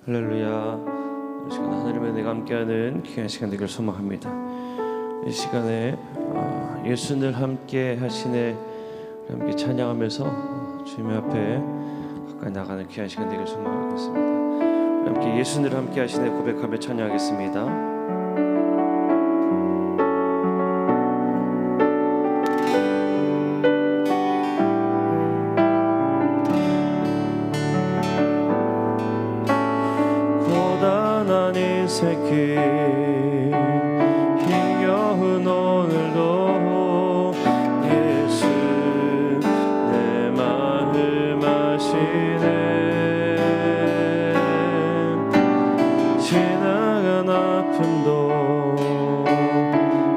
할렐루야. 이 시간 하나님의 은혜가 함께하는 귀한 시간 되기를 소망합니다. 이 시간에 예수를 함께 하시네 함께 찬양하면서 주님의 앞에 가까이 나가는 귀한 시간 되기를 소망하겠습니다. 함께 예수를 함께 하시네 고백하며 찬양하겠습니다. 새길 힘겨운 오늘도 예수 내 마음 아시네. 지나간 아픔도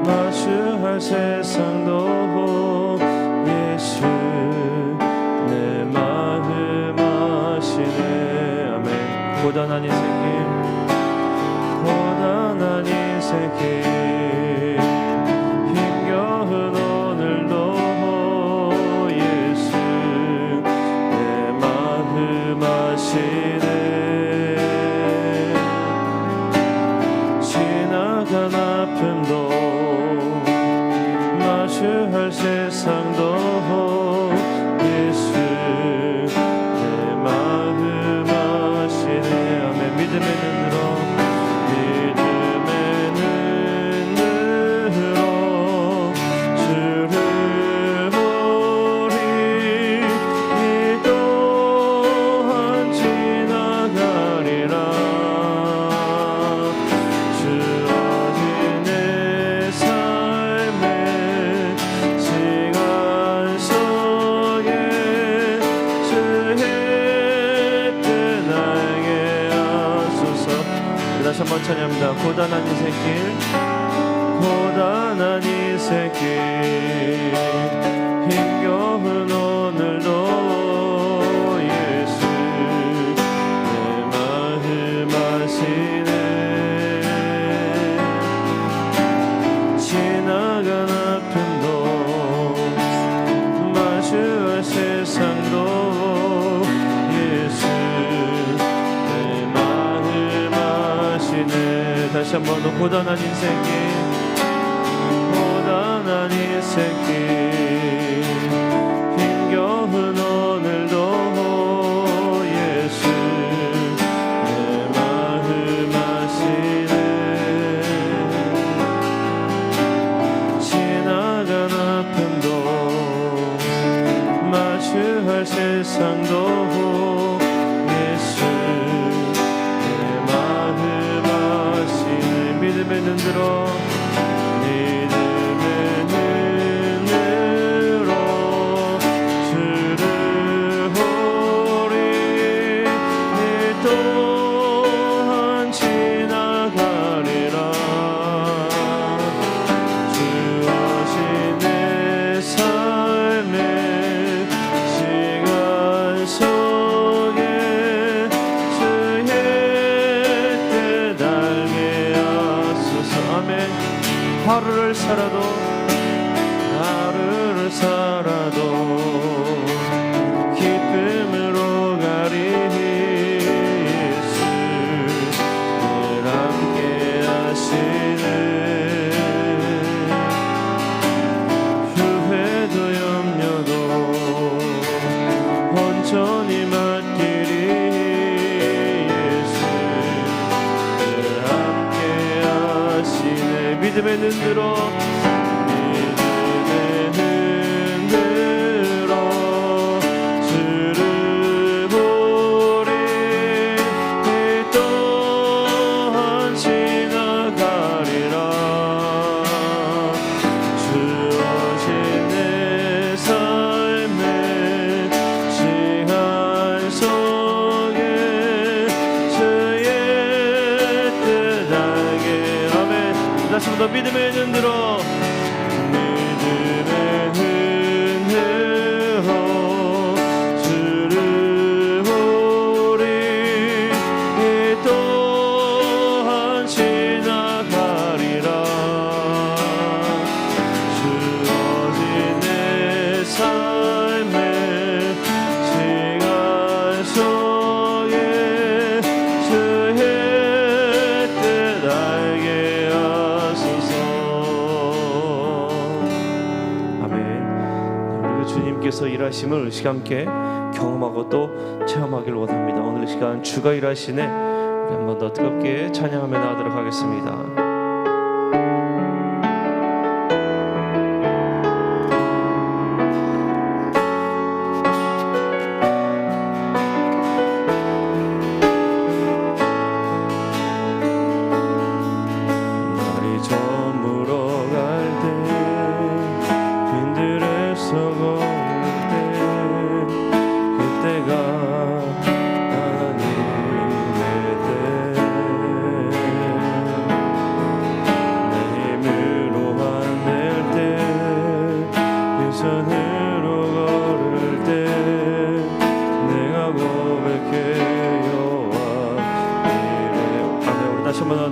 마주할 세상도 예수 내 마음 아시네. 아멘. 고단한 인생길 고단한 인생길 힘겨운 오늘도 예수 내 마음 아시네. 지나간 아픔도 마주할 세상도 예수 내 마음 아시네. 아멘. 믿음의 눈으로 다시 한번 찬양합니다. 고단한 인생길 고단한 인생길 힘겨운 오늘도 예수 내 마음 아시네. 지나간 아픔도 마주할 세상도 예수 다시 한번 더 고단한 인생길 고단한 인생길 힘겨운 오늘도 예수 내 마음 아시네. 지나간 아픔도 마주할 세상도 믿음의 눈으로 믿음의 눈으로 주를 보리. 이 또한 지나가리라. 주 하신 내 삶의 시간 속에 주의 뜻 알게 하루를 살아도 기쁨으로 가리. 예수 늘 함께 하시네. 후회도 염려도 온전히 맡기리. 예수 늘 함께 하시네. 믿음의 눈으로 주를 보리. 이 또한 지나가리라. 주 오신 내 삶의 시간 속에 주의 뜻 알게. 아멘. 다시 한번 더 믿음의 눈으로 주를 보리. 이 또한 지나가리라. 주어진 내 삶의 시간 속에 주의 주님께서 일하심을 이 시간 함께 경험하고 또 체험하기를 원합니다. 오늘 이 시간 주가 일하시네 우리 한 번 더 뜨겁게 찬양하며 나가도록 하겠습니다.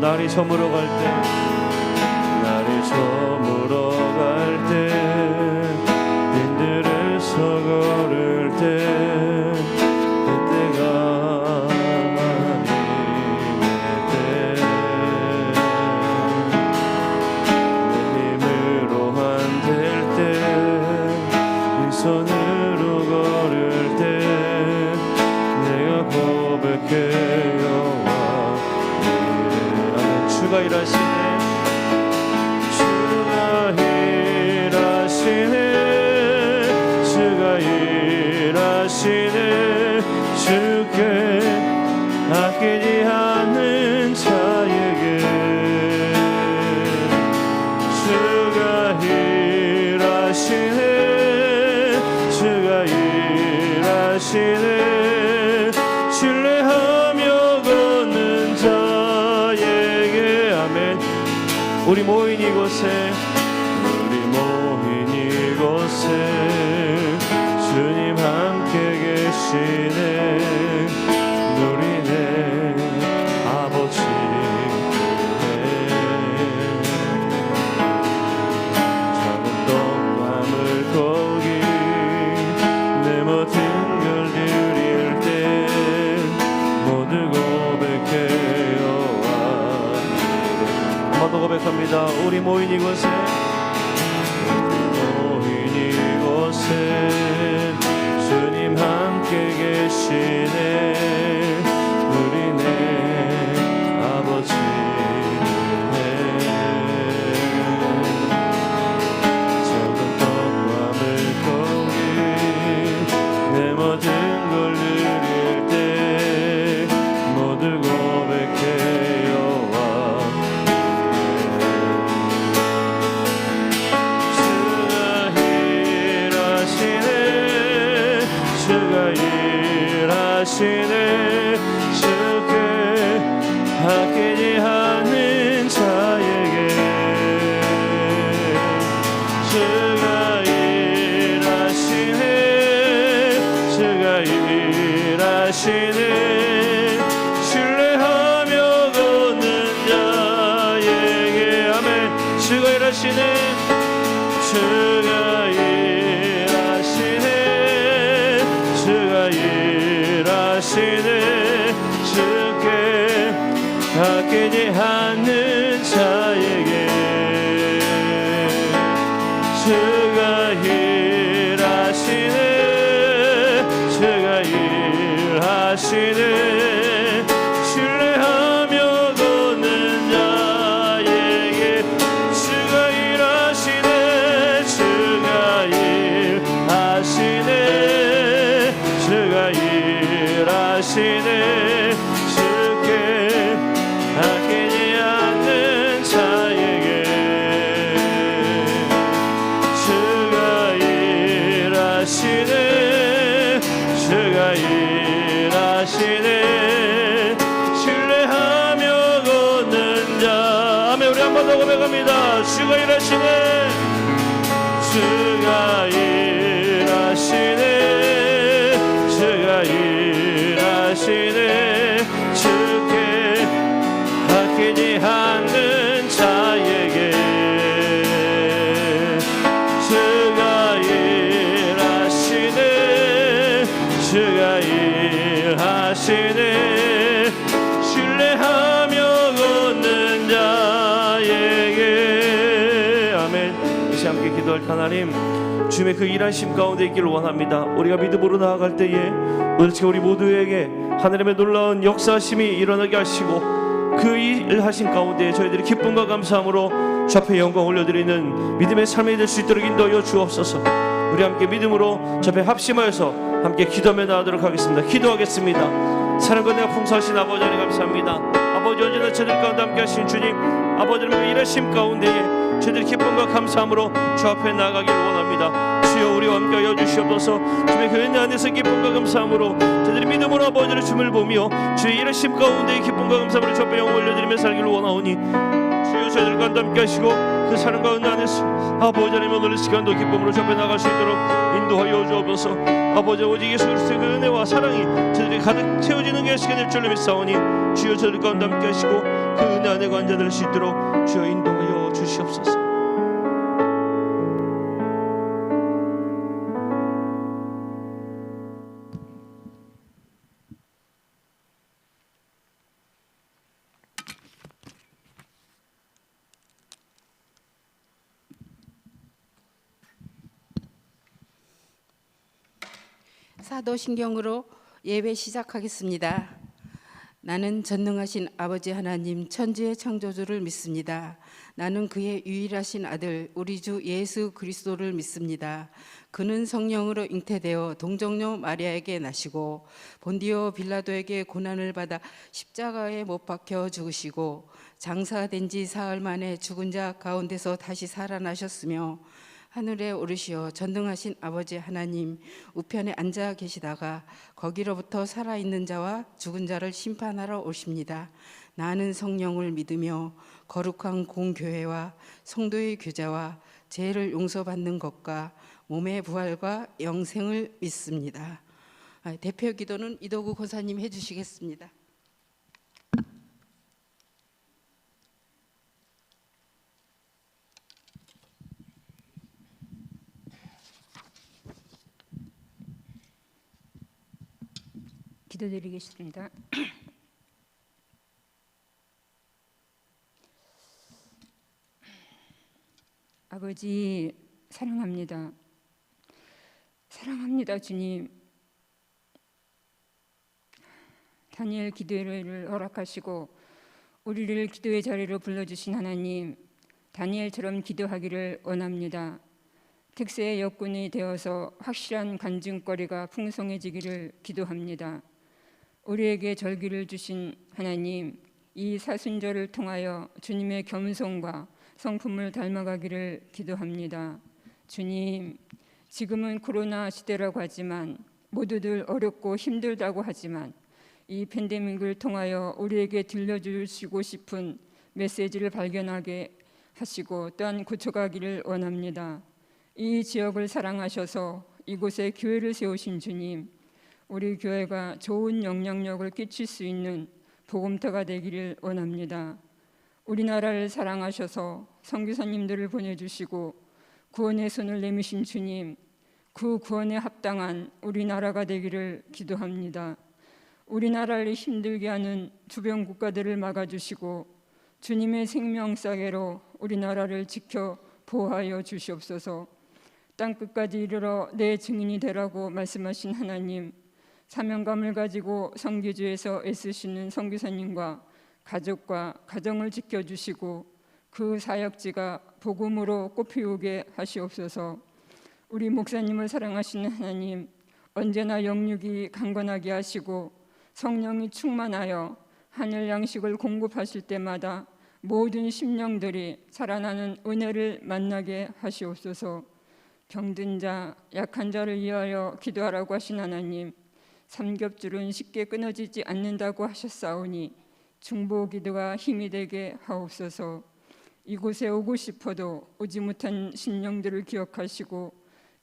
날이 저물어 갈 때, 날이 저물어 갈 때, 빈들에서 걸을 때, 그때가 하나님의 때. 내 힘으로 안 될 때, 이 손으로 걸을 때, 내가 고백해요. 주가 일하시네, 주가 일하시네, 주가 일하시네. 주께 아끼지 않는 자에게 주가 일하시네, 주가 일하시네. 신뢰하며 걷는 자에게 우리 모인 이곳에, 우리 모인 이곳에 주님 함께 계시네. 누리네 아버지 작은 떡과 물고기 내 모든 걸 드릴 때 모두 고백해요. 고백합니다. 우리 모인 이곳에, 모인 이곳에 주님 함께 계시네. 우리네 아버지 작은 떡과 물고기 내 모든 걸 드릴 때 모두 고백해요. 일하시네, 주께 아끼지 않는 자에게 주가 일하시네, 주가 일하시네. 신뢰하며 걷는 자에게 아멘. 주가 일하시네, 주가 일하시네, 주가 일하시네. 주께 아끼지 않는 자에게 주가 일하시네, 주가 일하시네. 신뢰하며 걷는 자에게 주가 일하시네, 주가 일하시네, 주가 일하시네. 주께 아끼지 않는 자에게 주가 일하시네, 주가 일하시네. 신뢰하며 걷는 자 아멘. 우리 한 번 더 고백합니다. 주가 일하시네, 주가 일하시네, 주가 일하시네. 주께 아끼지 않는 자에게 주가 일하시네, 주가 일하시네. 신뢰하며 걷는 자에게 아멘. 이제 함께 기도할 하나님, 주님의 그 일하심 가운데 있기를 원합니다. 우리가 믿음으로 나아갈 때에 오늘처럼 우리 모두에게 하나님의 놀라운 역사심이 일어나게 하시고 그 일하신 가운데 저희들이 기쁨과 감사함으로 주 앞에 영광 올려드리는 믿음의 삶이 될 수 있도록 인도하여 주옵소서. 우리 함께 믿음으로 주 앞에 합심하여서 함께 기도하며 나아가도록 하겠습니다. 기도하겠습니다. 사랑과 내가 풍성하신 아버지 하나님 감사합니다. 아버지 언제나 저들 가운데 함께 하신 주님, 아버지 하나님의 일하심 가운데에 저희들이 기쁨과 감사함으로 주 앞에 나아가기를 원합니다. 주여 우리와 함께하여 주시옵소서. 주의 그 은혜 안에서 기쁨과 감사함으로 저희들이 믿음으로 아버지를 춤을 보며 주의 일하심 가운데 기쁨과 감사함으로 주 앞에 영광 올려드리며 살기를 원하오니 주여 저희들과 함께 하시고 그 사랑과 은혜 안에서 아버지 하나님 오늘 시간도 기쁨으로 주 앞에 나갈 수 있도록 인도하여 주옵소서. 아버지 오직 예수 그리스도의 그 은혜와 사랑이 저희들이 가득 채워지는 게 시간 될 줄로 믿사오니 주여 저희들과 함께 하시고 그 은혜 안에 관자될 수 있도록 주여 인도하여 주시옵소서. 사도신경으로 예배 시작하겠습니다. 나는 전능하신 아버지 하나님 천지의 창조주를 믿습니다. 나는 그의 유일하신 아들 우리 주 예수 그리스도를 믿습니다. 그는 성령으로 잉태되어 동정녀 마리아에게 나시고 본디오 빌라도에게 고난을 받아 십자가에 못 박혀 죽으시고 장사된 지 사흘 만에 죽은 자 가운데서 다시 살아나셨으며 하늘에 오르시어 전능하신 아버지 하나님 우편에 앉아 계시다가 거기로부터 살아있는 자와 죽은 자를 심판하러 오십니다. 나는 성령을 믿으며 거룩한 공교회와 성도의 교제와 죄를 용서받는 것과 몸의 부활과 영생을 믿습니다. 대표 기도는 이도구 권사님 해주시겠습니다. 기도드리겠습니다. 아버지 사랑합니다. 사랑합니다 주님. 다니엘 기도회를 허락하시고 우리를 기도의 자리로 불러주신 하나님, 다니엘처럼 기도하기를 원합니다. 특세의 여건이 되어서 확실한 간증거리가 풍성해지기를 기도합니다. 우리에게 절기를 주신 하나님, 이 사순절을 통하여 주님의 겸손과 성품을 닮아가기를 기도합니다. 주님, 지금은 코로나 시대라고 하지만 모두들 어렵고 힘들다고 하지만 이 팬데믹을 통하여 우리에게 들려주시고 싶은 메시지를 발견하게 하시고 또한 고쳐가기를 원합니다. 이 지역을 사랑하셔서 이곳에 교회를 세우신 주님, 우리 교회가 좋은 영향력을 끼칠 수 있는 복음터가 되기를 원합니다. 우리나라를 사랑하셔서 선교사님들을 보내주시고 구원의 손을 내미신 주님, 그 구원에 합당한 우리나라가 되기를 기도합니다. 우리나라를 힘들게 하는 주변 국가들을 막아주시고 주님의 생명사계로 우리나라를 지켜 보호하여 주시옵소서. 땅끝까지 이르러 내 증인이 되라고 말씀하신 하나님, 사명감을 가지고 선교지에서 애쓰시는 선교사님과 가족과 가정을 지켜주시고 그 사역지가 복음으로 꽃피우게 하시옵소서. 우리 목사님을 사랑하시는 하나님, 언제나 영육이 강건하게 하시고 성령이 충만하여 하늘 양식을 공급하실 때마다 모든 심령들이 살아나는 은혜를 만나게 하시옵소서. 병든 자, 약한 자를 위하여 기도하라고 하신 하나님, 삼겹줄은 쉽게 끊어지지 않는다고 하셨사오니 중보기도가 힘이 되게 하옵소서. 이곳에 오고 싶어도 오지 못한 심령들을 기억하시고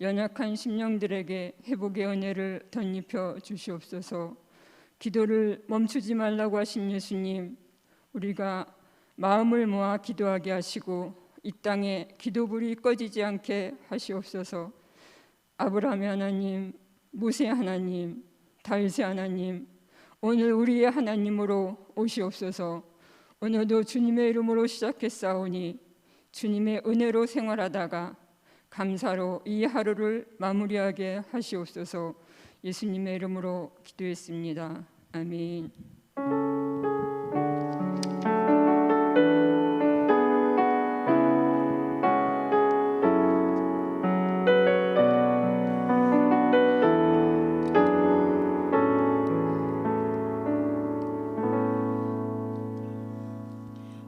연약한 심령들에게 회복의 은혜를 덧입혀 주시옵소서. 기도를 멈추지 말라고 하신 예수님, 우리가 마음을 모아 기도하게 하시고 이 땅에 기도불이 꺼지지 않게 하시옵소서. 아브라함의 하나님, 모세 하나님, 다윗의 하나님, 오늘 우리의 하나님으로 오시옵소서. 오늘도 주님의 이름으로 시작했사오니 주님의 은혜로 생활하다가 감사로 이 하루를 마무리하게 하시옵소서. 예수님의 이름으로 기도했습니다. 아멘.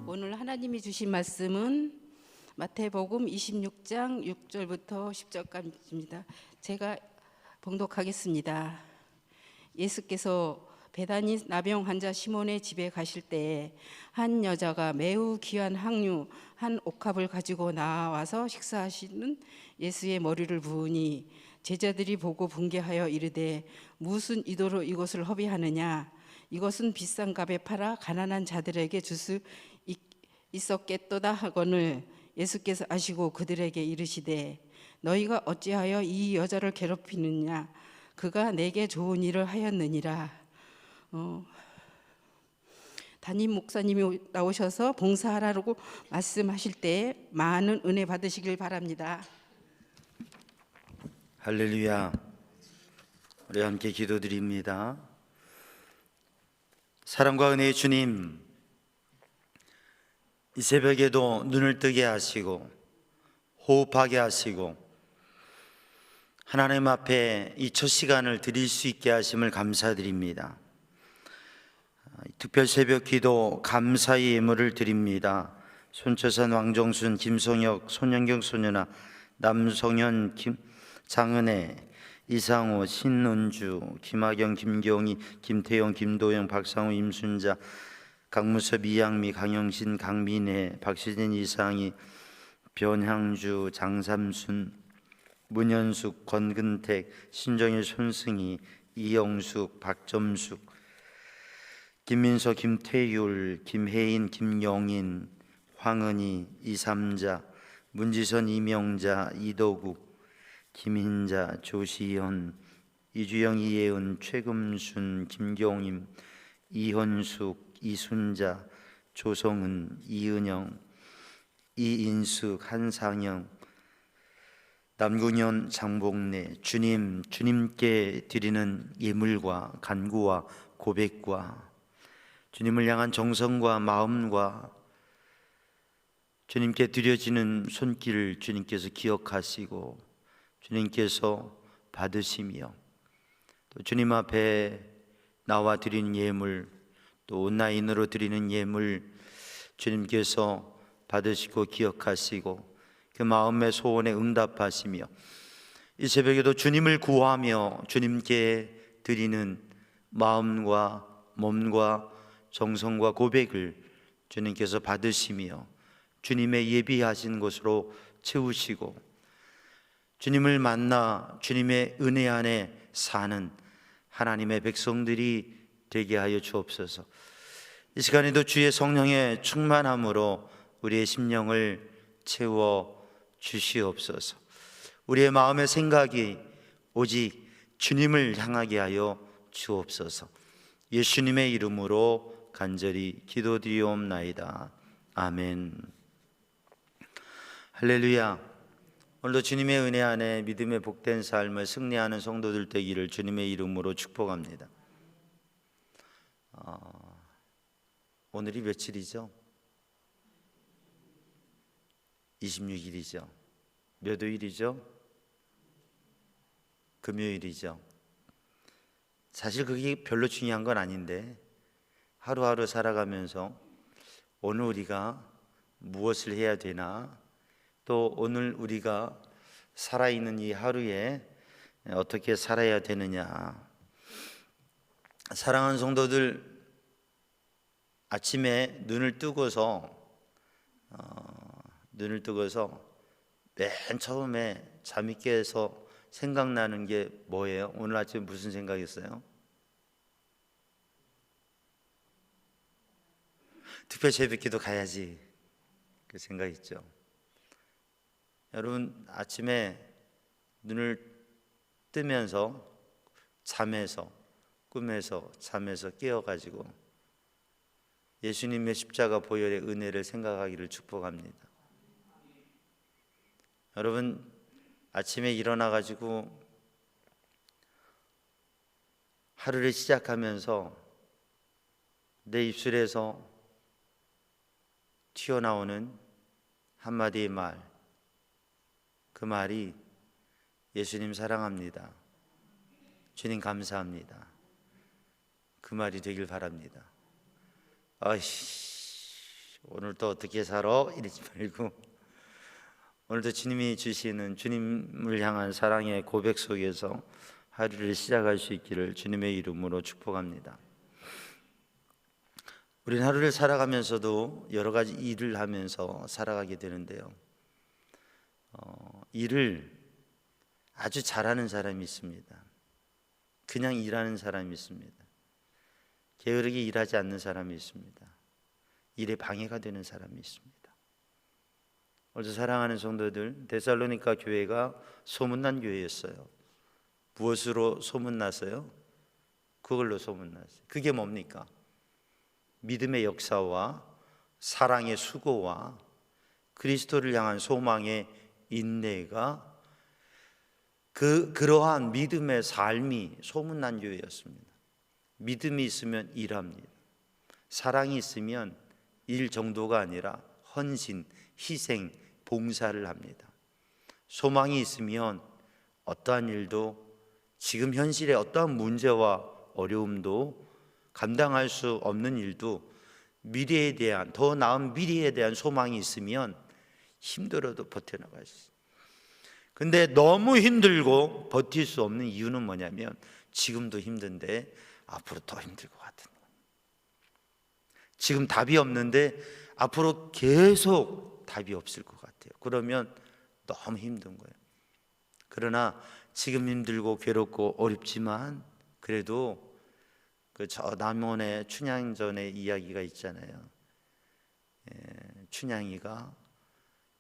오늘 하나님이 주신 말씀은 마태복음 26장 6절부터 10절까지입니다. 제가 봉독하겠습니다. 예수께서 베다니 나병 환자 시몬의 집에 가실 때에 한 여자가 매우 귀한 향유 한 옥합을 가지고 나와서 식사하시는 예수의 머리를 부으니 제자들이 보고 분개하여 이르되 무슨 의도로 이것을 허비하느냐, 이것은 비싼 값에 팔아 가난한 자들에게 줄 수 있었겠도다 하거늘 예수께서 아시고 그들에게 이르시되 너희가 어찌하여 이 여자를 괴롭히느냐, 그가 내게 좋은 일을 하였느니라. 담임 목사님이 나오셔서 봉사하라고 말씀하실 때 많은 은혜 받으시길 바랍니다. 할렐루야. 우리 함께 기도드립니다. 사랑과 은혜의 주님, 이 새벽에도 눈을 뜨게 하시고 호흡하게 하시고 하나님 앞에 이 첫 시간을 드릴 수 있게 하심을 감사드립니다. 특별 새벽 기도 감사의 예물을 드립니다. 손초산 왕정순, 김성혁, 손영경 소녀나, 남성현, 장은혜, 이상호, 신은주, 김하경, 김경희, 김태영, 김도영, 박상우, 임순자, 강무섭, 이양미, 강영신, 강민혜, 박시진, 이상희, 변향주, 장삼순, 문현숙, 권근택, 신정일, 손승희, 이영숙, 박점숙, 김민서, 김태율, 김혜인, 김영인, 황은희, 이삼자, 문지선, 이명자, 이도국, 김hin자, 조시현, 이주영, 이예은, 최금순, 김경임, 이현숙, 이순자, 조성은, 이은영, 이인숙, 한상영, 남궁현, 장복래, 주님께 드리는 예물과 간구와 고백과 주님을 향한 정성과 마음과 주님께 드려지는 손길을 주님께서 기억하시고 주님께서 받으시며 또 주님 앞에 나와 드리는 예물, 또 온라인으로 드리는 예물 주님께서 받으시고 기억하시고 그 마음의 소원에 응답하시며 이 새벽에도 주님을 구하며 주님께 드리는 마음과 몸과 정성과 고백을 주님께서 받으시며 주님의 예비하신 곳으로 채우시고 주님을 만나 주님의 은혜 안에 사는 하나님의 백성들이 되게 하여 주옵소서. 이 시간에도 주의 성령의 충만함으로 우리의 심령을 채워 주시옵소서. 우리의 마음의 생각이 오직 주님을 향하게 하여 주옵소서. 예수님의 이름으로 간절히 기도드리옵나이다. 아멘. 할렐루야. 오늘도 주님의 은혜 안에 믿음의 복된 삶을 승리하는 성도들 되기를 주님의 이름으로 축복합니다. 오늘이 며칠이죠? 26일이죠. 몇 요일이죠? 금요일이죠. 사실 그게 별로 중요한 건 아닌데 하루하루 살아가면서 오늘 우리가 무엇을 해야 되나, 또 오늘 우리가 살아있는 이 하루에 어떻게 살아야 되느냐. 사랑하는 성도들, 아침에 눈을 뜨고서 맨 처음에 잠이 깨서 생각나는 게 뭐예요? 오늘 아침에 무슨 생각이었어요? 특별 새벽기도 가야지, 그 생각 있죠. 여러분, 아침에 눈을 뜨면서 꿈에서 잠에서 깨어가지고 예수님의 십자가 보혈의 은혜를 생각하기를 축복합니다. 여러분, 아침에 일어나 가지고 하루를 시작하면서 내 입술에서 튀어나오는 한마디의 말, 그 말이 예수님 사랑합니다, 주님 감사합니다, 그 말이 되길 바랍니다. 오늘 또 어떻게 살아? 이러지 말고 오늘도 주님이 주시는 주님을 향한 사랑의 고백 속에서 하루를 시작할 수 있기를 주님의 이름으로 축복합니다. 우리는 하루를 살아가면서도 여러 가지 일을 하면서 살아가게 되는데요, 일을 아주 잘하는 사람이 있습니다. 그냥 일하는 사람이 있습니다. 게으르게 일하지 않는 사람이 있습니다. 일에 방해가 되는 사람이 있습니다. 오늘 사랑하는 성도들, 데살로니가 교회가 소문난 교회였어요. 무엇으로 소문났어요? 그걸로 소문났어요. 그게 뭡니까? 믿음의 역사와 사랑의 수고와 그리스도를 향한 소망의 인내가 그러한 믿음의 삶이 소문난 교회였습니다. 믿음이 있으면 일합니다. 사랑이 있으면 일 정도가 아니라 헌신, 희생, 봉사를 합니다. 소망이 있으면 어떠한 일도, 지금 현실의 어떠한 문제와 어려움도, 감당할 수 없는 일도 미래에 대한, 더 나은 미래에 대한 소망이 있으면 힘들어도 버텨나갈 수 있어요. 근데 너무 힘들고 버틸 수 없는 이유는 뭐냐면 지금도 힘든데 앞으로 더 힘들 것 같은 거예요. 지금 답이 없는데 앞으로 계속 답이 없을 것 같아요. 그러면 너무 힘든 거예요. 그러나 지금 힘들고 괴롭고 어렵지만 그래도 저 남원의 춘향전의 이야기가 있잖아요. 춘향이가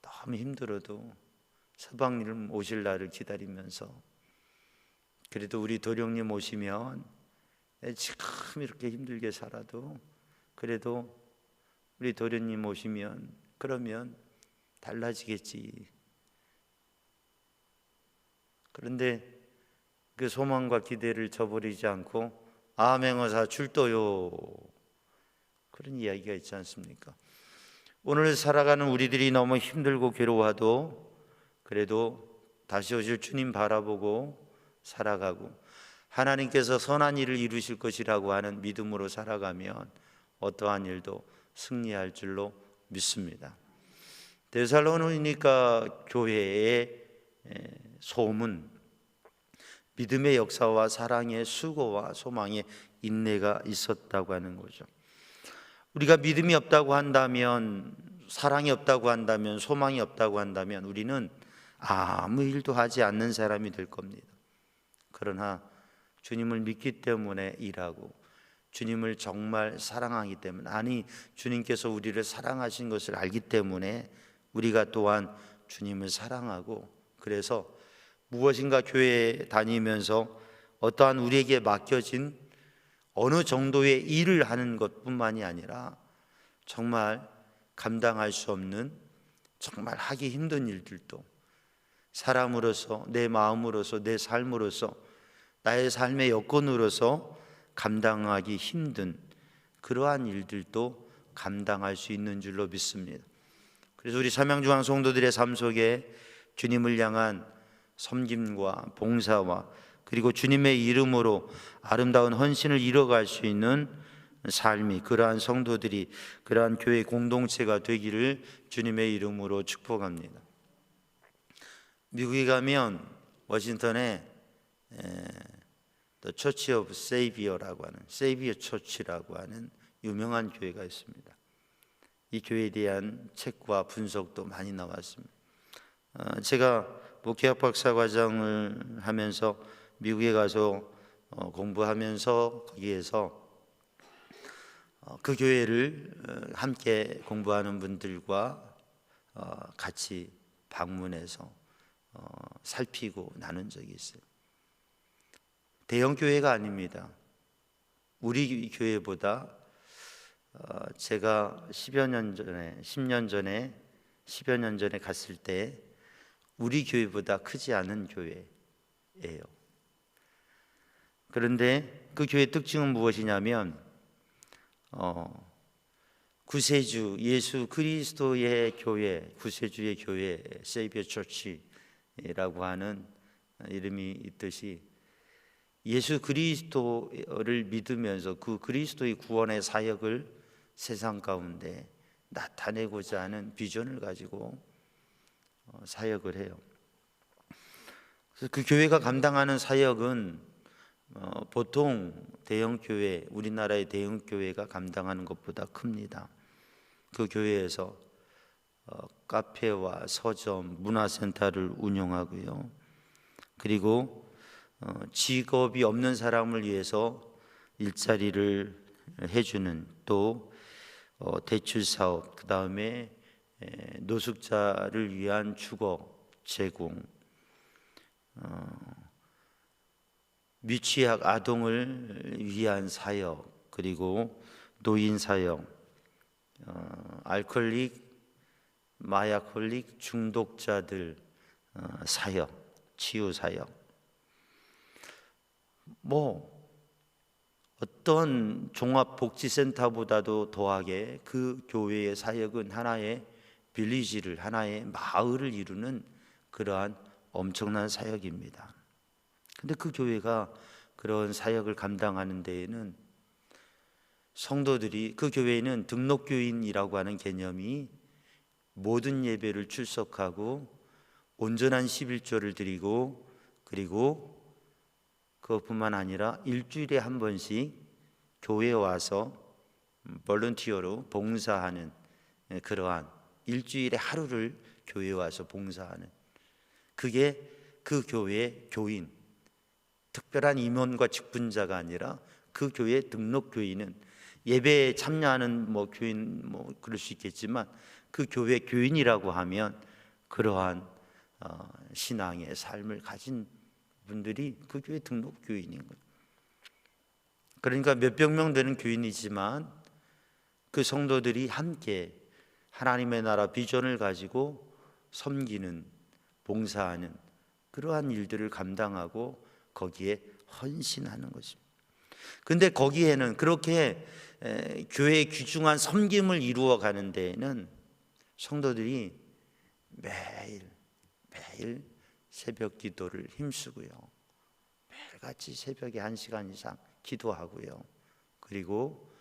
너무 힘들어도 서방님 오실 날을 기다리면서, 그래도 우리 도령님 오시면 지금 이렇게 힘들게 살아도 그래도 우리 도련님 오시면 그러면 달라지겠지. 그런데 그 소망과 기대를 저버리지 않고 암행어사 출도요, 그런 이야기가 있지 않습니까? 오늘 살아가는 우리들이 너무 힘들고 괴로워도 그래도 다시 오실 주님 바라보고 살아가고 하나님께서 선한 일을 이루실 것이라고 하는 믿음으로 살아가면 어떠한 일도 승리할 줄로 믿습니다. 데살로니가 교회의 소문, 믿음의 역사와 사랑의 수고와 소망의 인내가 있었다고 하는 거죠. 우리가 믿음이 없다고 한다면, 사랑이 없다고 한다면, 소망이 없다고 한다면 우리는 아무 일도 하지 않는 사람이 될 겁니다. 그러나 주님을 믿기 때문에 일하고, 주님을 정말 사랑하기 때문에, 아니 주님께서 우리를 사랑하신 것을 알기 때문에 우리가 또한 주님을 사랑하고, 그래서 무엇인가 교회에 다니면서 어떠한 우리에게 맡겨진 어느 정도의 일을 하는 것뿐만이 아니라 정말 감당할 수 없는, 정말 하기 힘든 일들도 사람으로서, 내 마음으로서, 내 삶으로서, 나의 삶의 여건으로서 감당하기 힘든 그러한 일들도 감당할 수 있는 줄로 믿습니다. 그래서 우리 삼양중앙 성도들의 삶 속에 주님을 향한 섬김과 봉사와 그리고 주님의 이름으로 아름다운 헌신을 이뤄갈 수 있는 삶이, 그러한 성도들이, 그러한 교회 공동체가 되기를 주님의 이름으로 축복합니다. 미국에 가면 워싱턴에 The Church of Savior라고 하는, 세이비어 처치라고 하는 유명한 교회가 있습니다. 이 교회에 대한 책과 분석도 많이 나왔습니다. 제가 목회학 박사과정을 하면서 미국에 가서 공부하면서 거기에서 그 교회를 함께 공부하는 분들과 같이 방문해서 살피고 나눈 적이 있어요. 대형 교회가 아닙니다. 우리 교회보다 제가 10여 년 전에 갔을 때 우리 교회보다 크지 않은 교회예요. 그런데 그 교회의 특징은 무엇이냐면 구세주 예수 그리스도의 교회, 구세주의 교회, 세이비어 처치라고 하는 이름이 있듯이 예수 그리스도를 믿으면서 그 그리스도의 구원의 사역을 세상 가운데 나타내고자 하는 비전을 가지고 사역을 해요. 그래서 그 교회가 감당하는 사역은 보통 대형 교회, 우리나라의 대형 교회가 감당하는 것보다 큽니다. 그 교회에서 카페와 서점, 문화센터를 운영하고요. 그리고 직업이 없는 사람을 위해서 일자리를 해주는 또 대출 사업, 그 다음에 노숙자를 위한 주거 제공, 미취학 아동을 위한 사역, 그리고 노인 사역, 알코올릭, 마약홀릭 중독자들 사역, 치유 사역. 어떤 종합복지센터보다도 더하게 그 교회의 사역은 하나의 빌리지를, 하나의 마을을 이루는 그러한 엄청난 사역입니다. 근데 그 교회가 그런 사역을 감당하는 데에는 성도들이, 그 교회에는 등록교인이라고 하는 개념이 모든 예배를 출석하고 온전한 11조를 드리고, 그리고 그것뿐만 아니라 일주일에 한 번씩 교회에 와서 볼런티어로 봉사하는, 그러한 일주일에 하루를 교회에 와서 봉사하는, 그게 그 교회의 교인, 특별한 임원과 직분자가 아니라 그 교회의 등록 교인은 예배에 참여하는 교인 그럴 수 있겠지만 그 교회 교인이라고 하면 그러한 신앙의 삶을 가진 분들이 그 교회 등록 교인인 거예요. 그러니까 몇백 명 되는 교인이지만 그 성도들이 함께 하나님의 나라 비전을 가지고 섬기는, 봉사하는 그러한 일들을 감당하고 거기에 헌신하는 것입니다. 근데 거기에는 그렇게 교회의 귀중한 섬김을 이루어 가는 데에는 성도들이 매일 새벽 기도를 힘쓰고요, 매일같이 새벽에 1시간 이상 기도하고요, 그리고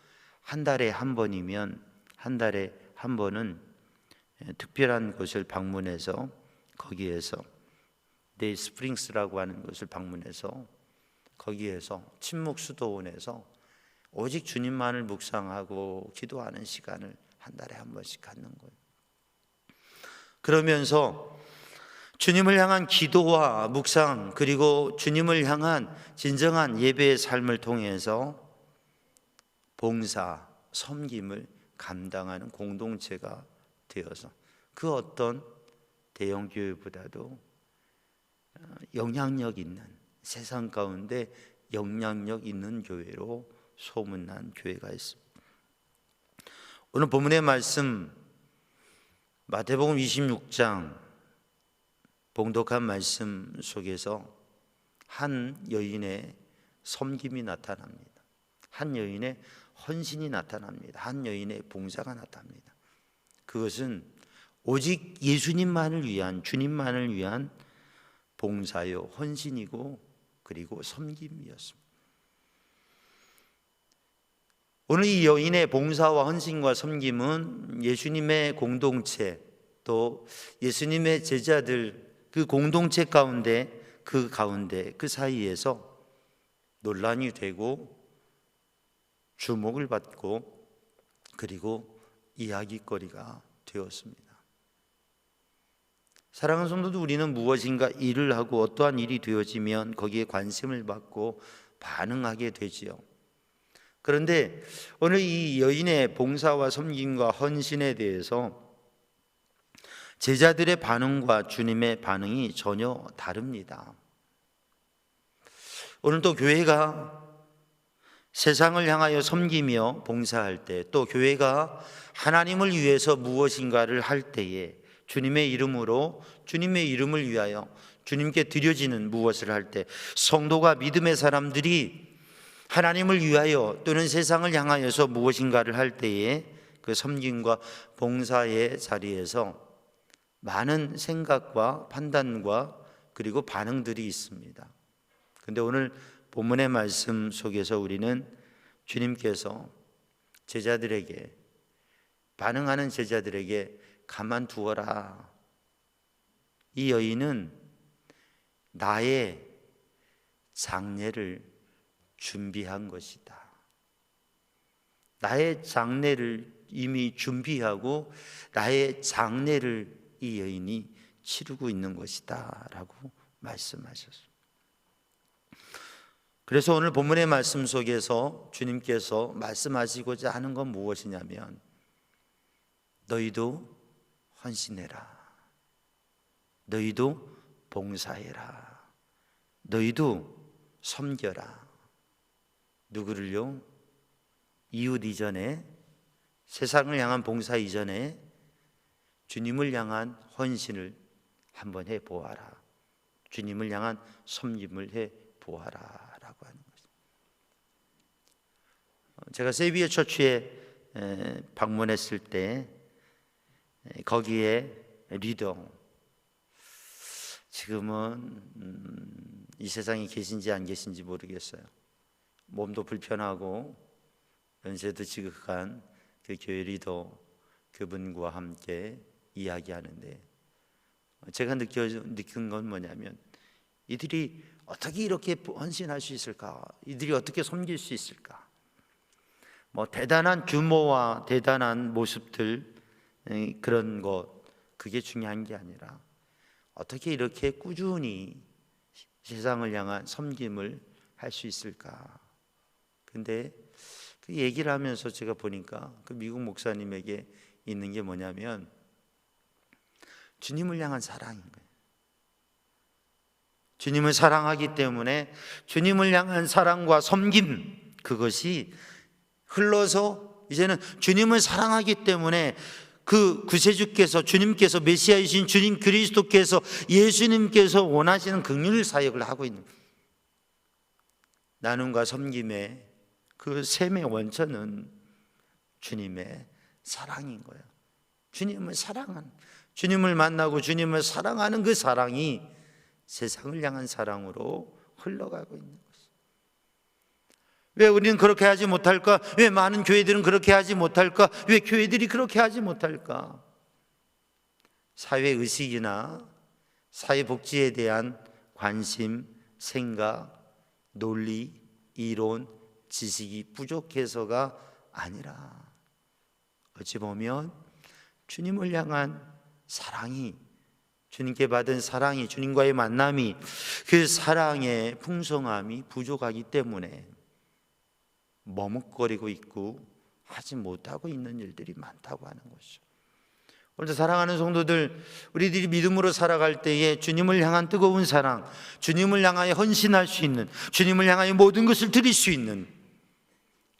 한 달에 한 번이면 한 달에 한 번은 특별한 곳을 방문해서 거기에서 데이 스프링스라고 하는 곳을 방문해서 거기에서 침묵 수도원에서 오직 주님만을 묵상하고 기도하는 시간을 한 달에 한 번씩 갖는 거예요. 그러면서 주님을 향한 기도와 묵상, 그리고 주님을 향한 진정한 예배의 삶을 통해서 봉사, 섬김을 감당하는 공동체가 되어서 그 어떤 대형 교회보다도 영향력 있는, 세상 가운데 영향력 있는 교회로 소문난 교회가 있습니다. 오늘 본문의 말씀 마태복음 26장 봉독한 말씀 속에서 한 여인의 섬김이 나타납니다. 한 여인의 헌신이 나타납니다. 한 여인의 봉사가 나타납니다. 그것은 오직 예수님만을 위한, 주님만을 위한 봉사요, 헌신이고 그리고 섬김이었습니다. 오늘 이 여인의 봉사와 헌신과 섬김은 예수님의 공동체, 또 예수님의 제자들 그 공동체 가운데, 그 사이에서 논란이 되고 주목을 받고 그리고 이야기거리가 되었습니다. 사랑하는 성도들, 우리는 무엇인가 일을 하고 어떠한 일이 되어지면 거기에 관심을 받고 반응하게 되지요. 그런데 오늘 이 여인의 봉사와 섬김과 헌신에 대해서 제자들의 반응과 주님의 반응이 전혀 다릅니다. 오늘도 교회가 세상을 향하여 섬기며 봉사할 때, 또 교회가 하나님을 위해서 무엇인가를 할 때에 주님의 이름으로, 주님의 이름을 위하여 주님께 드려지는 무엇을 할 때, 성도가 믿음의 사람들이 하나님을 위하여 또는 세상을 향하여서 무엇인가를 할 때에 그 섬김과 봉사의 자리에서 많은 생각과 판단과 그리고 반응들이 있습니다. 그런데 오늘 본문의 말씀 속에서 우리는 주님께서 제자들에게, 반응하는 제자들에게 가만두어라. 이 여인은 나의 장례를 준비한 것이다. 나의 장례를 이미 준비하고 나의 장례를 이 여인이 치르고 있는 것이다 라고 말씀하셨습니다. 그래서 오늘 본문의 말씀 속에서 주님께서 말씀하시고자 하는 건 무엇이냐면, 너희도 헌신해라, 너희도 봉사해라, 너희도 섬겨라. 누구를요? 이웃 이전에, 세상을 향한 봉사 이전에 주님을 향한 헌신을 한번 해보아라. 주님을 향한 섬김을 해보아라 라고 하는 것입니다. 제가 세비야 처치에 방문했을 때 거기에 리더, 지금은 이 세상에 계신지 안 계신지 모르겠어요. 몸도 불편하고 연세도 지극한 그 교회 리더, 그분과 함께 이야기하는데 제가 느낀 건 뭐냐면, 이들이 어떻게 이렇게 헌신할 수 있을까? 이들이 어떻게 섬길 수 있을까? 뭐 대단한 규모와 대단한 모습들, 그런 것, 그게 중요한 게 아니라 어떻게 이렇게 꾸준히 세상을 향한 섬김을 할 수 있을까? 근데 그 얘기를 하면서 제가 보니까 그 미국 목사님에게 있는 게 뭐냐면 주님을 향한 사랑인 거예요. 주님을 사랑하기 때문에 주님을 향한 사랑과 섬김, 그것이 흘러서 이제는 주님을 사랑하기 때문에 그 구세주께서, 주님께서, 메시아이신 주님 그리스도께서, 예수님께서 원하시는 긍휼 사역을 하고 있는 거예요. 나눔과 섬김의 그 셈의 원천은 주님의 사랑인 거예요. 주님을 사랑하는, 주님을 만나고 주님을 사랑하는 그 사랑이 세상을 향한 사랑으로 흘러가고 있는 것이죠. 왜 우리는 그렇게 하지 못할까? 왜 많은 교회들은 그렇게 하지 못할까? 왜 교회들이 그렇게 하지 못할까? 사회의식이나 사회복지에 대한 관심, 생각, 논리, 이론, 지식이 부족해서가 아니라 어찌 보면 주님을 향한 사랑이, 주님께 받은 사랑이, 주님과의 만남이, 그 사랑의 풍성함이 부족하기 때문에 머뭇거리고 있고 하지 못하고 있는 일들이 많다고 하는 것이죠. 오늘도 사랑하는 성도들, 우리들이 믿음으로 살아갈 때에 주님을 향한 뜨거운 사랑, 주님을 향하여 헌신할 수 있는, 주님을 향하여 모든 것을 드릴 수 있는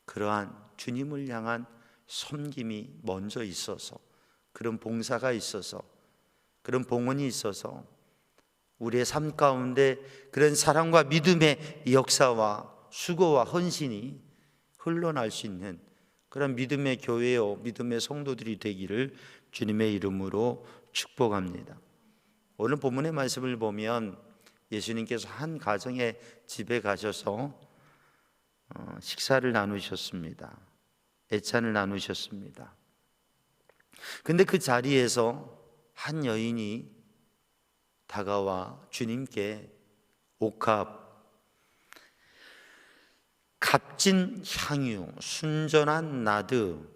그러한 주님을 향한 섬김이 먼저 있어서, 그런 봉사가 있어서, 그런 봉헌이 있어서 우리의 삶 가운데 그런 사랑과 믿음의 역사와 수고와 헌신이 흘러날 수 있는 그런 믿음의 교회요, 믿음의 성도들이 되기를 주님의 이름으로 축복합니다. 오늘 본문의 말씀을 보면 예수님께서 한 가정의 집에 가셔서 식사를 나누셨습니다. 애찬을 나누셨습니다. 근데 그 자리에서 한 여인이 다가와 주님께 옥합, 값진 향유, 순전한 나드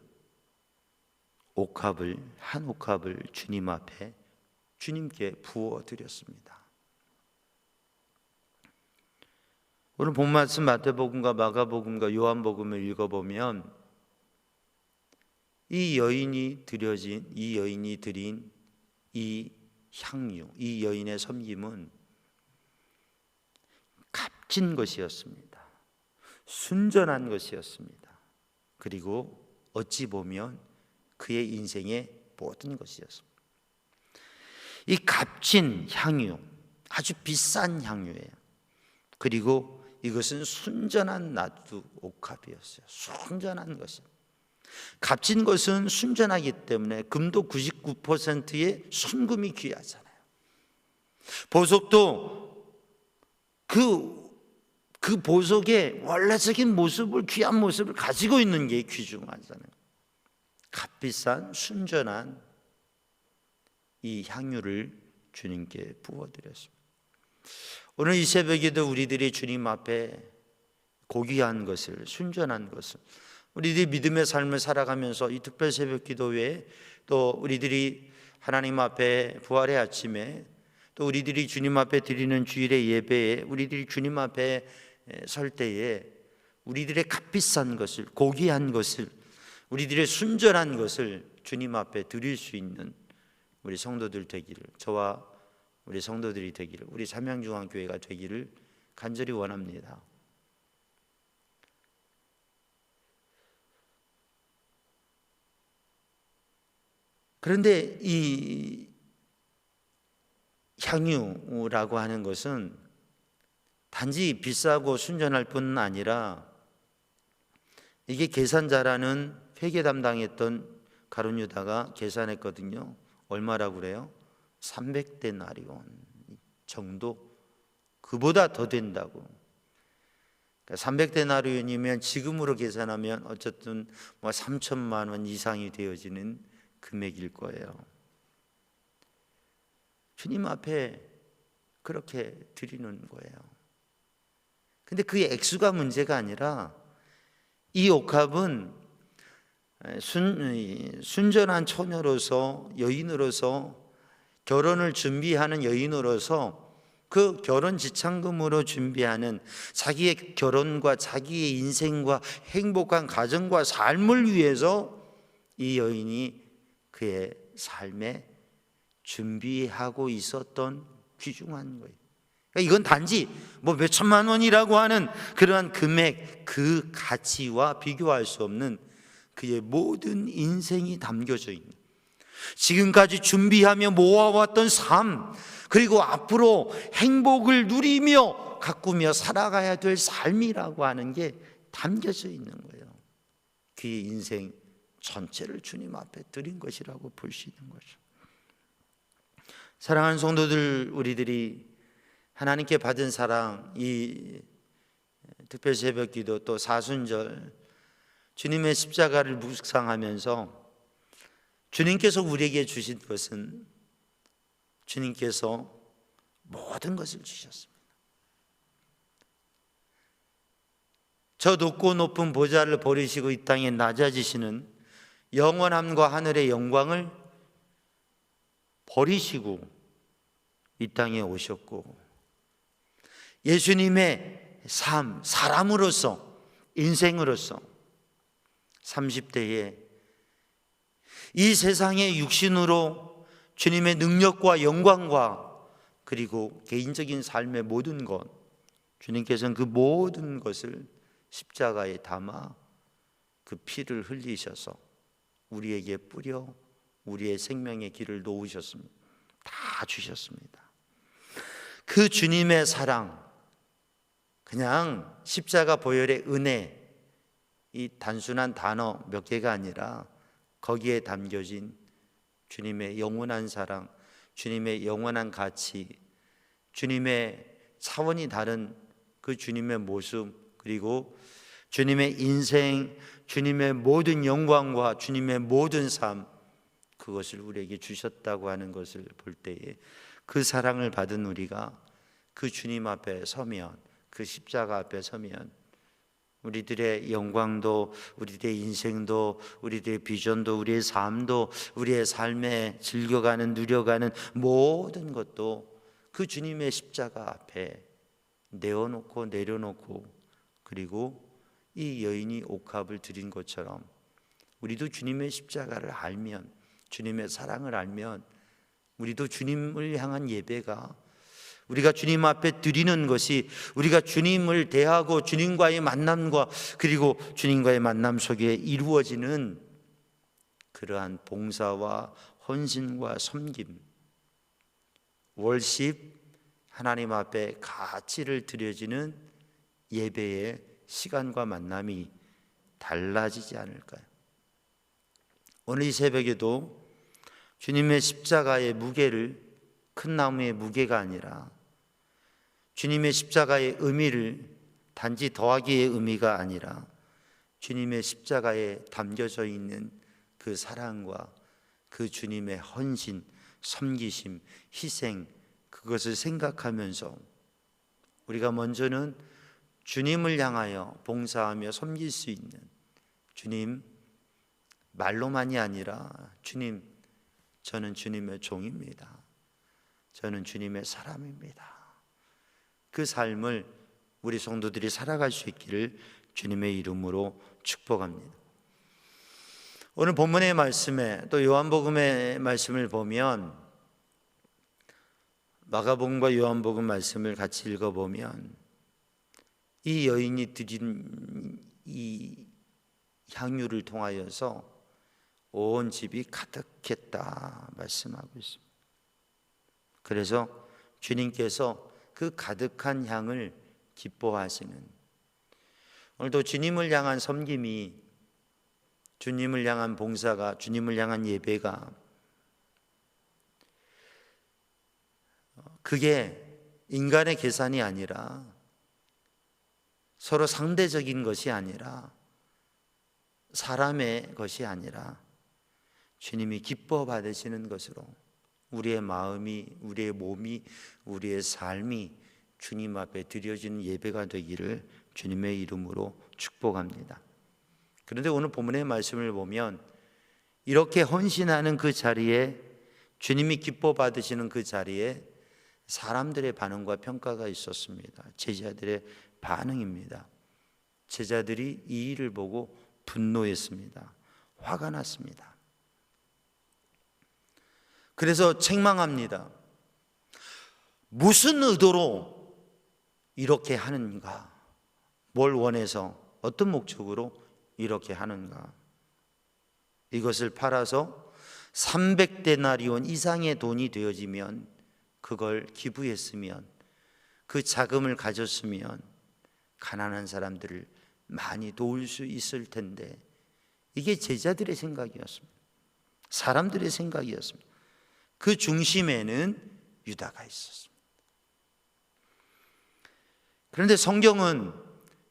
옥합을, 한 옥합을 주님 앞에 주님께 부어 드렸습니다. 오늘 본 말씀 마태복음과 마가복음과 요한복음을 읽어보면 이 여인이 드린 이 향유, 이 여인의 섬김은 값진 것이었습니다. 순전한 것이었습니다. 그리고 어찌 보면 그의 인생의 모든 것이었습니다. 이 값진 향유, 아주 비싼 향유예요. 그리고 이것은 순전한 나두 옥합이었어요. 순전한 것은, 값진 것은 순전하기 때문에 금도 99%의 순금이 귀하잖아요. 보석도 그 보석의 원래적인 모습을, 귀한 모습을 가지고 있는 게 귀중하잖아요. 값비싼 순전한 이 향유를 주님께 부어드렸습니다. 오늘 이 새벽에도 우리들이 주님 앞에 고귀한 것을, 순전한 것을, 우리들이 믿음의 삶을 살아가면서 이 특별 새벽 기도회에, 또 우리들이 하나님 앞에 부활의 아침에, 또 우리들이 주님 앞에 드리는 주일의 예배에, 우리들이 주님 앞에 설 때에 우리들의 값비싼 것을, 고귀한 것을, 우리들의 순전한 것을 주님 앞에 드릴 수 있는 우리 성도들 되기를, 저와 우리 성도들이 되기를, 우리 삼양중앙교회가 되기를 간절히 원합니다. 그런데 이 향유라고 하는 것은 단지 비싸고 순전할 뿐 아니라, 이게 계산자라는 회계 담당했던 가룟 유다가 계산했거든요. 얼마라고 그래요? 300데나리온 정도, 그보다 더 된다고. 300데나리온이면 지금으로 계산하면 어쨌든 3천만 원 이상이 되어지는 금액일 거예요. 주님 앞에 그렇게 드리는 거예요. 근데 그 액수가 문제가 아니라, 이 옥합은 순전한 처녀로서, 여인으로서, 결혼을 준비하는 여인으로서 그 결혼 지참금으로 준비하는 자기의 결혼과 자기의 인생과 행복한 가정과 삶을 위해서 이 여인이 그의 삶에 준비하고 있었던 귀중한 거예요. 그러니까 이건 단지 몇 천만 원이라고 하는 그러한 금액, 그 가치와 비교할 수 없는 그의 모든 인생이 담겨져 있는, 지금까지 준비하며 모아왔던 삶, 그리고 앞으로 행복을 누리며 가꾸며 살아가야 될 삶이라고 하는 게 담겨져 있는 거예요. 그의 인생 전체를 주님 앞에 드린 것이라고 볼 수 있는 거죠. 사랑하는 성도들, 우리들이 하나님께 받은 사랑, 이 특별 새벽 기도, 또 사순절, 주님의 십자가를 묵상하면서 주님께서 우리에게 주신 것은, 주님께서 모든 것을 주셨습니다. 저 높고 높은 보좌를 버리시고 이 땅에 낮아지시는 영원함과 하늘의 영광을 버리시고 이 땅에 오셨고, 예수님의 삶, 사람으로서, 인생으로서 30대에 이 세상의 육신으로 주님의 능력과 영광과 그리고 개인적인 삶의 모든 것, 주님께서는 그 모든 것을 십자가에 담아 그 피를 흘리셔서 우리에게 뿌려 우리의 생명의 길을 놓으셨습니다. 다 주셨습니다. 그 주님의 사랑, 그냥 십자가 보혈의 은혜, 이 단순한 단어 몇 개가 아니라 거기에 담겨진 주님의 영원한 사랑, 주님의 영원한 가치, 주님의 차원이 다른 그 주님의 모습, 그리고 주님의 인생, 주님의 모든 영광과 주님의 모든 삶, 그것을 우리에게 주셨다고 하는 것을 볼 때에, 그 사랑을 받은 우리가 그 주님 앞에 서면, 그 십자가 앞에 서면 우리들의 영광도, 우리들의 인생도, 우리들의 비전도, 우리의 삶도, 우리의 삶에 즐겨가는, 누려가는 모든 것도 그 주님의 십자가 앞에 내어놓고 내려놓고, 그리고 이 여인이 옥합을 드린 것처럼 우리도 주님의 십자가를 알면, 주님의 사랑을 알면, 우리도 주님을 향한 예배가, 우리가 주님 앞에 드리는 것이, 우리가 주님을 대하고 주님과의 만남과 그리고 주님과의 만남 속에 이루어지는 그러한 봉사와 헌신과 섬김, 월십, 하나님 앞에 가치를 드려지는 예배의 시간과 만남이 달라지지 않을까요? 오늘 이 새벽에도 주님의 십자가의 무게를, 큰 나무의 무게가 아니라 주님의 십자가의 의미를 단지 더하기의 의미가 아니라 주님의 십자가에 담겨져 있는 그 사랑과 그 주님의 헌신, 섬기심, 희생, 그것을 생각하면서 우리가 먼저는 주님을 향하여 봉사하며 섬길 수 있는, 주님, 말로만이 아니라 주님, 저는 주님의 종입니다. 저는 주님의 사람입니다. 그 삶을 우리 성도들이 살아갈 수 있기를 주님의 이름으로 축복합니다. 오늘 본문의 말씀에 또 요한복음의 말씀을 보면, 마가복음과 요한복음 말씀을 같이 읽어보면 이 여인이 드린 이 향유를 통하여서 온 집이 가득했다 말씀하고 있습니다. 그래서 주님께서 그 가득한 향을 기뻐하시는, 오늘도 주님을 향한 섬김이, 주님을 향한 봉사가, 주님을 향한 예배가, 그게 인간의 계산이 아니라, 서로 상대적인 것이 아니라, 사람의 것이 아니라 주님이 기뻐 받으시는 것으로 우리의 마음이, 우리의 몸이, 우리의 삶이 주님 앞에 드려진 예배가 되기를 주님의 이름으로 축복합니다. 그런데 오늘 본문의 말씀을 보면 이렇게 헌신하는 그 자리에, 주님이 기뻐 받으시는 그 자리에 사람들의 반응과 평가가 있었습니다. 제자들의 반응입니다. 제자들이 이 일을 보고 분노했습니다. 화가 났습니다. 그래서 책망합니다. 무슨 의도로 이렇게 하는가? 뭘 원해서, 어떤 목적으로 이렇게 하는가? 이것을 팔아서 300데나리온 이상의 돈이 되어지면, 그걸 기부했으면, 그 자금을 가졌으면 가난한 사람들을 많이 도울 수 있을 텐데, 이게 제자들의 생각이었습니다. 사람들의 생각이었습니다. 그 중심에는 유다가 있었습니다. 그런데 성경은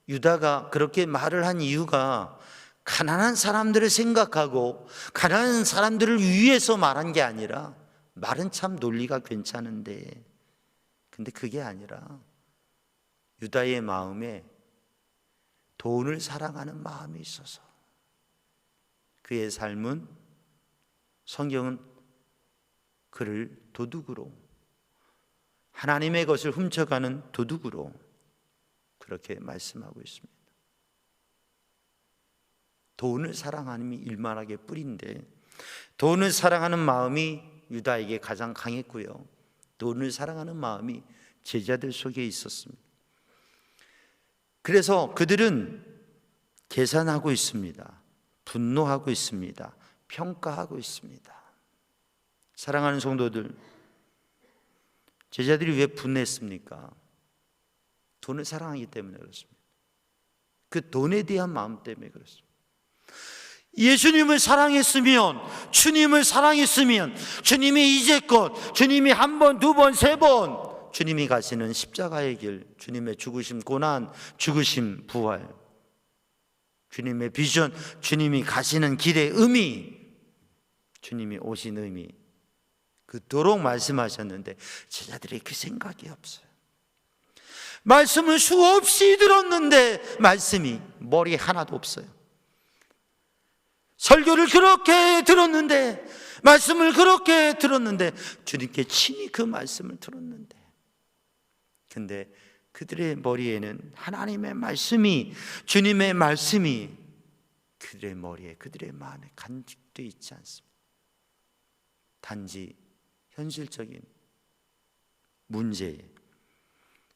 유다가 그렇게 말을 한 이유가 가난한 사람들을 생각하고 가난한 사람들을 위해서 말한 게 아니라, 말은 참 논리가 괜찮은데, 근데 그게 아니라 유다의 마음에 돈을 사랑하는 마음이 있어서, 그의 삶은, 성경은 그를 도둑으로, 하나님의 것을 훔쳐가는 도둑으로 그렇게 말씀하고 있습니다. 돈을 사랑하는 일만하게 뿌린데, 돈을 사랑하는 마음이 유다에게 가장 강했고요, 돈을 사랑하는 마음이 제자들 속에 있었습니다. 그래서 그들은 계산하고 있습니다. 분노하고 있습니다. 평가하고 있습니다. 사랑하는 성도들, 제자들이 왜 분노했습니까? 돈을 사랑하기 때문에 그렇습니다. 그 돈에 대한 마음 때문에 그렇습니다. 예수님을 사랑했으면, 주님을 사랑했으면, 주님이 이제껏, 주님이 한 번, 두 번, 세 번, 주님이 가시는 십자가의 길, 주님의 죽으심, 고난, 죽으심, 부활, 주님의 비전, 주님이 가시는 길의 의미, 주님이 오신 의미, 그토록 말씀하셨는데 제자들이 그 생각이 없어요. 말씀을 수없이 들었는데 말씀이 머리에 하나도 없어요. 설교를 그렇게 들었는데, 말씀을 그렇게 들었는데, 주님께 친히 그 말씀을 들었는데, 근데 그들의 머리에는 하나님의 말씀이, 주님의 말씀이 그들의 머리에, 그들의 마음에 간직되어 있지 않습니다. 단지 현실적인 문제에,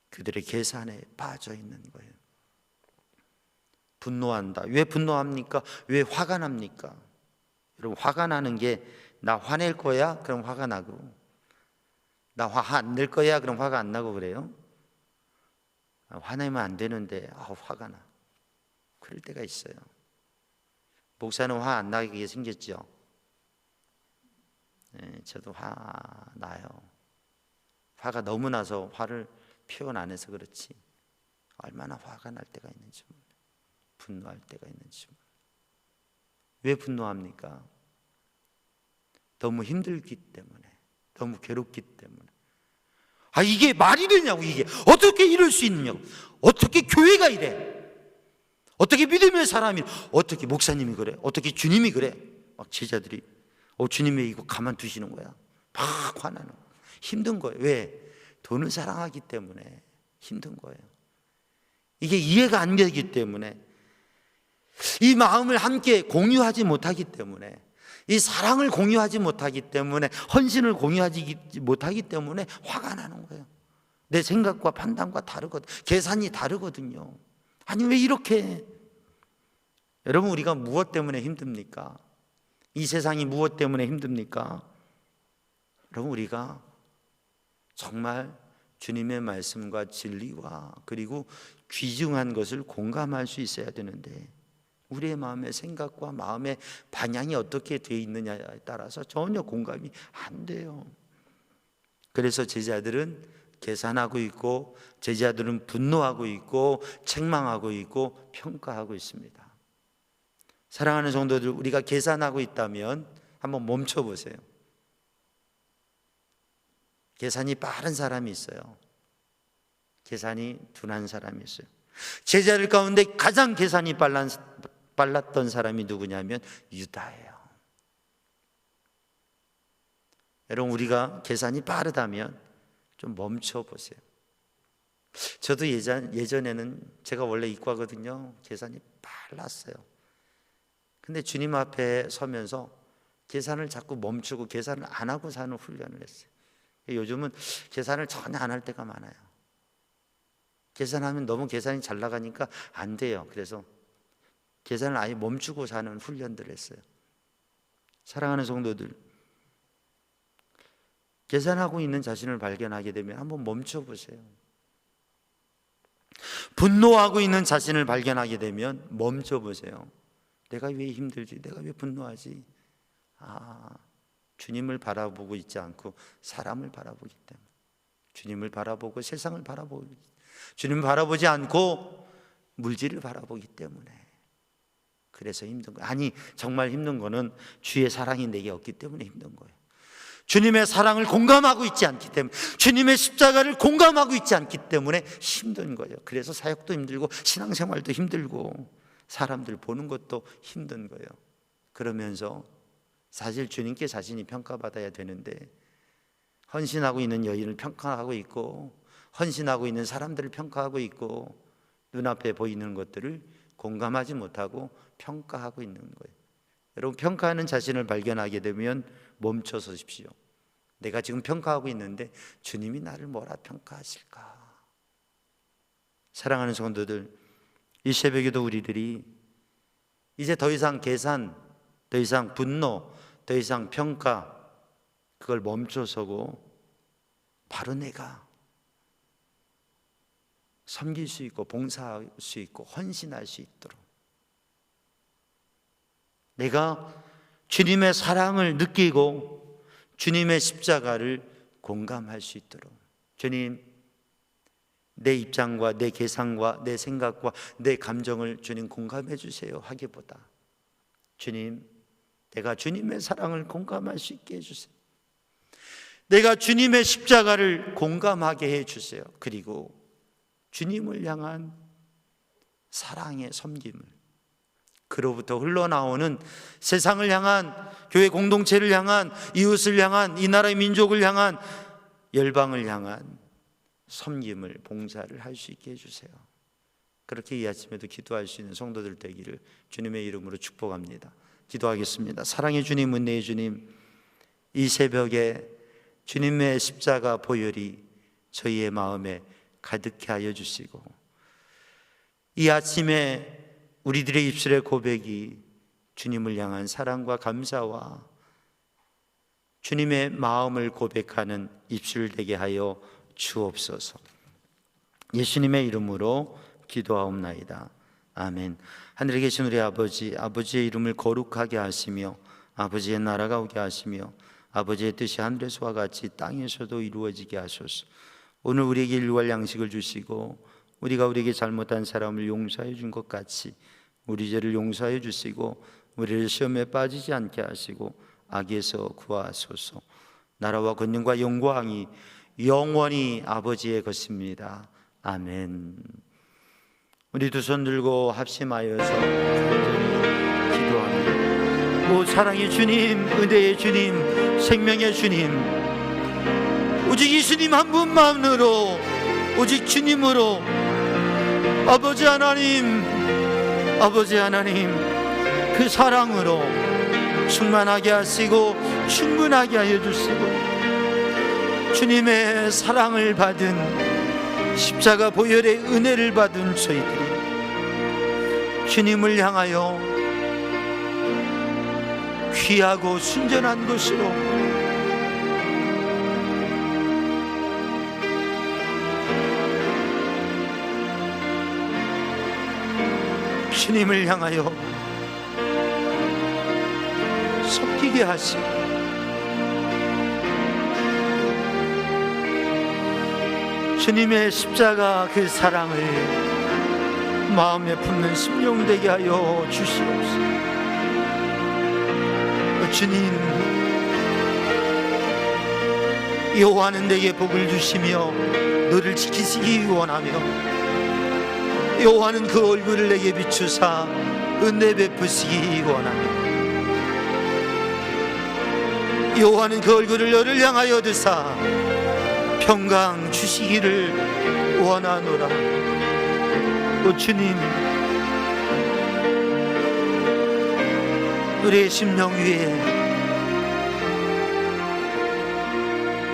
그들의 계산에 빠져 있는 거예요. 분노한다. 왜 분노합니까? 왜 화가 납니까? 여러분, 화가 나는 게, 나 화낼 거야? 그럼 화가 나고, 나 화 안 낼 거야. 그럼 화가 안 나고 그래요? 화내면 안 되는데 화가 나. 그럴 때가 있어요. 목사는 화 안 나게 생겼죠? 네, 저도 화 나요. 화가 너무 나서 화를 표현 안 해서 그렇지 얼마나 화가 날 때가 있는지 몰라요. 분노할 때가 있는지 몰라요. 왜 분노합니까? 너무 힘들기 때문에, 너무 괴롭기 때문에. 이게 말이 되냐고. 이게 어떻게 이럴 수 있느냐고. 어떻게 교회가 이래? 어떻게 믿음의 사람이, 어떻게 목사님이 그래? 어떻게 주님이 그래? 막 제자들이 주님 왜 이거 가만두시는 거야? 막 화나는 거야. 힘든 거예요. 왜? 돈을 사랑하기 때문에 힘든 거예요. 이게 이해가 안 되기 때문에, 이 마음을 함께 공유하지 못하기 때문에, 이 사랑을 공유하지 못하기 때문에, 헌신을 공유하지 못하기 때문에 화가 나는 거예요. 내 생각과 판단과 다르거든. 계산이 다르거든요. 아니 왜 이렇게 해? 여러분, 우리가 무엇 때문에 힘듭니까? 이 세상이 무엇 때문에 힘듭니까? 여러분, 우리가 정말 주님의 말씀과 진리와 그리고 귀중한 것을 공감할 수 있어야 되는데, 우리의 마음의 생각과 마음의 방향이 어떻게 되어 있느냐에 따라서 전혀 공감이 안 돼요. 그래서 제자들은 계산하고 있고, 제자들은 분노하고 있고, 책망하고 있고, 평가하고 있습니다. 사랑하는 성도들, 우리가 계산하고 있다면 한번 멈춰 보세요. 계산이 빠른 사람이 있어요. 계산이 둔한 사람이 있어요. 제자들 가운데 가장 계산이 빨랐던 사람이 누구냐면 유다예요. 여러분, 우리가 계산이 빠르다면 좀 멈춰 보세요. 저도 예전에는, 제가 원래 이과거든요. 계산이 빨랐어요. 근데 주님 앞에 서면서 계산을 자꾸 멈추고 계산을 안 하고 사는 훈련을 했어요. 요즘은 계산을 전혀 안 할 때가 많아요. 계산하면 너무 계산이 잘 나가니까 안 돼요. 그래서 계산을 아예 멈추고 사는 훈련들을 했어요. 사랑하는 성도들, 계산하고 있는 자신을 발견하게 되면 한번 멈춰 보세요. 분노하고 있는 자신을 발견하게 되면 멈춰 보세요. 내가 왜 힘들지? 내가 왜 분노하지? 주님을 바라보고 있지 않고 사람을 바라보기 때문에. 주님을 바라보고 세상을 바라보고, 주님을 바라보지 않고 물질을 바라보기 때문에. 그래서 힘든 거예요. 아니, 정말 힘든 거는 주의 사랑이 내게 없기 때문에 힘든 거예요. 주님의 사랑을 공감하고 있지 않기 때문에, 주님의 십자가를 공감하고 있지 않기 때문에 힘든 거예요. 그래서 사역도 힘들고 신앙생활도 힘들고 사람들 보는 것도 힘든 거예요. 그러면서 사실 주님께 자신이 평가받아야 되는데, 헌신하고 있는 여인을 평가하고 있고, 헌신하고 있는 사람들을 평가하고 있고, 눈앞에 보이는 것들을 공감하지 못하고 평가하고 있는 거예요. 여러분, 평가하는 자신을 발견하게 되면 멈춰 서십시오. 내가 지금 평가하고 있는데 주님이 나를 뭐라 평가하실까? 사랑하는 성도들, 이 새벽에도 우리들이 이제 더 이상 계산, 더 이상 분노, 더 이상 평가, 그걸 멈춰서고 바로 내가 섬길 수 있고 봉사할 수 있고 헌신할 수 있도록, 내가 주님의 사랑을 느끼고 주님의 십자가를 공감할 수 있도록, 주님, 내 입장과 내 계산과 내 생각과 내 감정을 주님 공감해 주세요 하기보다, 주님, 내가 주님의 사랑을 공감할 수 있게 해주세요. 내가 주님의 십자가를 공감하게 해주세요. 그리고 주님을 향한 사랑의 섬김을, 그로부터 흘러나오는 세상을 향한, 교회 공동체를 향한, 이웃을 향한, 이 나라의 민족을 향한, 열방을 향한 섬김을, 봉사를 할 수 있게 해주세요. 그렇게 이 아침에도 기도할 수 있는 성도들 되기를 주님의 이름으로 축복합니다. 기도하겠습니다. 사랑의 주님, 은혜의 주님, 이 새벽에 주님의 십자가 보혈이 저희의 마음에 가득해 하여 주시고, 이 아침에 우리들의 입술의 고백이 주님을 향한 사랑과 감사와 주님의 마음을 고백하는 입술 되게 하여 주옵소서. 예수님의 이름으로 기도하옵나이다. 아멘. 하늘에 계신 우리 아버지, 아버지의 이름을 거룩하게 하시며 아버지의 나라가 오게 하시며 아버지의 뜻이 하늘에서와 같이 땅에서도 이루어지게 하소서. 오늘 우리에게 일용할 양식을 주시고 우리가 우리에게 잘못한 사람을 용서해 준 것 같이 우리 죄를 용서해 주시고 우리를 시험에 빠지지 않게 하시고 악에서 구하소서. 나라와 권능과 영광이 영원히 아버지의 것입니다. 아멘. 우리 두 손 들고 합심하여서 간절히 기도합니다. 오 사랑의 주님, 은혜의 주님, 생명의 주님, 오직 예수님 한 분만으로, 오직 주님으로 아버지 하나님, 아버지 하나님 그 사랑으로 충만하게 하시고 충분하게 하여 주시고 주님의 사랑을 받은 십자가 보혈의 은혜를 받은 저희들이 주님을 향하여 귀하고 순전한 것으로 주님을 향하여 섬기게 하시고 주님의 십자가 그 사랑을 마음에 품는 심령 되게 하여 주시옵소서. 주님, 여호와는 내게 복을 주시며 너를 지키시기 원하며 여호와는 그 얼굴을 내게 비추사 은혜 베푸시기 원하며 여호와는 그 얼굴을 너를 향하여 드사 평강 주시기를 원하노라. 오 주님, 우리의 심령 위에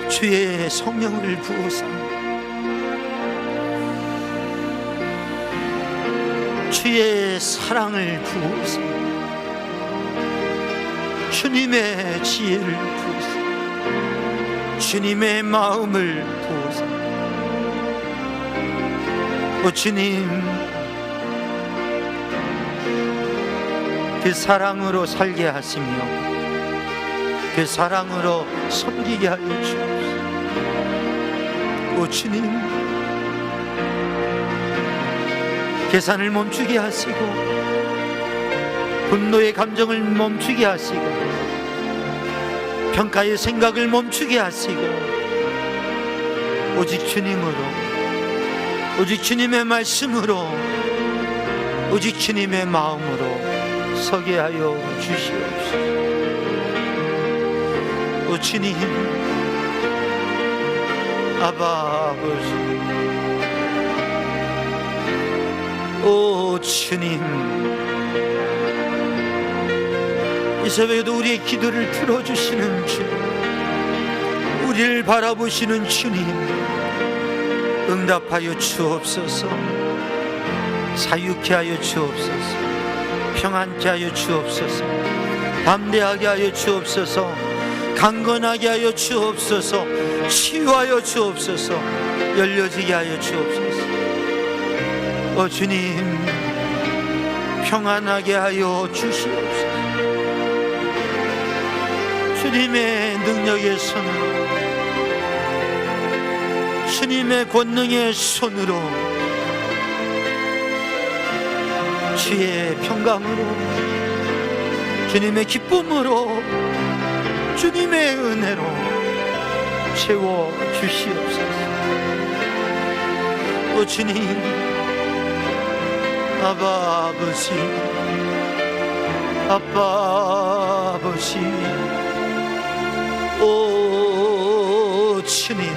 주의 성령을 부어사 주의 사랑을 부어사 주님의 지혜를 부어사 주님의 마음을 부어사 오 주님, 그 사랑으로 살게 하시며 그 사랑으로 섬기게 하여 주옵소서. 오 주님, 계산을 멈추게 하시고 분노의 감정을 멈추게 하시고 평가의 생각을 멈추게 하시고 오직 주님으로, 오직 주님의 말씀으로, 오직 주님의 마음으로 서게 하여 주시옵소서. 오 주님, 아바 아버지, 오 주님, 이 새벽에도 우리의 기도를 들어주시는 주님, 우리를 바라보시는 주님, 응답하여 주옵소서. 사유케 하여 주옵소서. 평안케 하여 주옵소서. 담대하게 하여 주옵소서. 강건하게 하여 주옵소서. 치유하여 주옵소서. 열려지게 하여 주옵소서. 오 주님, 평안하게 하여 주시옵소서. 주님의 능력의 손으로, 주님의 권능의 손으로, 주의 평강으로, 주님의 기쁨으로, 주님의 은혜로 채워 주시옵소서. 오 주님, 아바 아버지, 아빠 아버지, 오 주님,